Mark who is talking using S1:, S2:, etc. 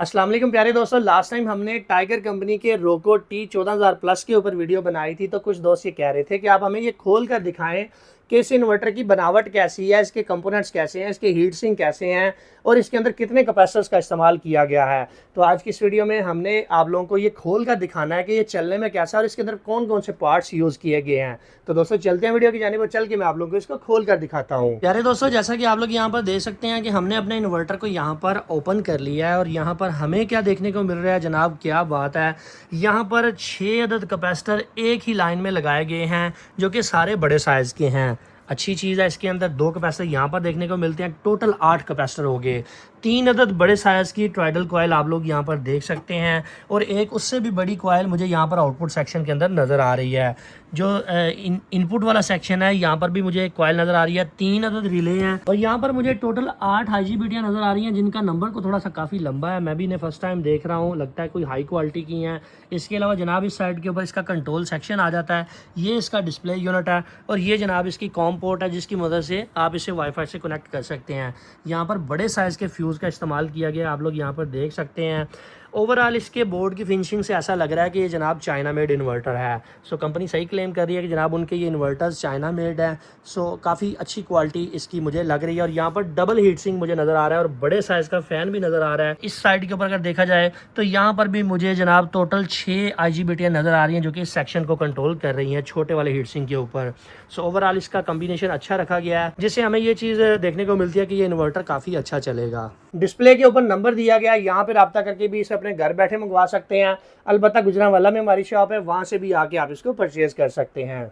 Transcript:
S1: अस्सलाम वालेकुम प्यारे दोस्तों। लास्ट टाइम हमने टाइगर कंपनी के रोको टी 14000 प्लस के ऊपर वीडियो बनाई थी। तो कुछ दोस्त ये कह रहे थे कि आप हमें ये खोल कर दिखाएं कि इस इन्वर्टर की बनावट कैसी है, इसके कंपोनेंट्स कैसे हैं, इसके हीट सिंक कैसे हैं और इसके अंदर कितने कैपेसिटर्स का इस्तेमाल किया गया है। तो आज की इस वीडियो में हमने आप लोगों को ये खोल कर दिखाना है कि ये चलने में कैसा है और इसके अंदर कौन कौन से पार्ट्स यूज़ किए गए हैं। तो दोस्तों चलते हैं वीडियो की जानिब और चल के मैं आप लोगों को इसको खोल कर दिखाता हूँ। प्यारे दोस्तों, जैसा कि आप लोग यहाँ पर देख सकते हैं कि हमने अपने इन्वर्टर को यहाँ पर ओपन कर लिया है और यहाँ पर हमें क्या देखने को मिल रहा है जनाब, क्या बात है। यहाँ पर 6 अदद कैपेसिटर एक ही लाइन में लगाए गए हैं जो कि सारे बड़े साइज़ के हैं। अच्छी चीज़ है, इसके अंदर 2 कैपेसिटर यहाँ पर देखने को मिलते हैं। टोटल 8 कैपेसिटर हो गए। 3 अदद बड़े साइज़ की ट्राइडल कॉयल आप लोग यहाँ पर देख सकते हैं और एक उससे भी बड़ी कॉयल मुझे यहाँ पर आउटपुट सेक्शन के अंदर नज़र आ रही है। जो इनपुट वाला सेक्शन है यहाँ पर भी मुझे एक कॉयल नज़र आ रही है। 3 अदद रिले हैं और यहाँ पर मुझे टोटल 8 IGBT नज़र आ रही हैं जिनका नंबर को थोड़ा सा काफ़ी लंबा है। मैं भी इन्हें फर्स्ट टाइम देख रहा हूँ, लगता है कोई हाई क्वालिटी की हैं। इसके अलावा जनाब इस साइड के ऊपर इसका कंट्रोल सेक्शन आ जाता है। ये इसका डिस्प्ले यूनिट है और ये जनाब इसकी कॉम पोर्ट है जिसकी मदद से आप इसे वाईफाई से कनेक्ट कर सकते हैं। यहाँ पर बड़े साइज़ के फ्यूज़ का इस्तेमाल किया गया, आप लोग यहाँ पर देख सकते हैं। ओवरऑल इसके बोर्ड की फिनिशिंग से ऐसा लग रहा है कि ये जनाब चाइना मेड इन्वर्टर है। सो कंपनी सही क्लेम कर रही है कि जनाब उनके ये इन्वर्टर्स चाइना मेड है। सो काफ़ी अच्छी क्वालिटी इसकी मुझे लग रही है और यहाँ पर डबल हीट सिंक मुझे नज़र आ रहा है और बड़े साइज़ का फ़ैन भी नज़र आ रहा है। इस साइड के ऊपर अगर देखा जाए तो यहाँ पर भी मुझे जनाब टोटल 6 IGBT नज़र आ रही हैं जो कि इस सेक्शन को कंट्रोल कर रही हैं छोटे वाले हीट सिंक के ऊपर। सो ओवरऑल इसका कम्बिनेशन अच्छा रखा गया है जिससे हमें ये चीज़ देखने को मिलती है कि ये इन्वर्टर काफ़ी अच्छा चलेगा। डिस्प्ले के ऊपर नंबर दिया गया है, यहाँ पे रब्ता करके भी इसे अपने घर बैठे मंगवा सकते हैं। अलबत्ता गुजरांवाला में हमारी शॉप है, वहाँ से भी आके आप इसको परचेज कर सकते हैं।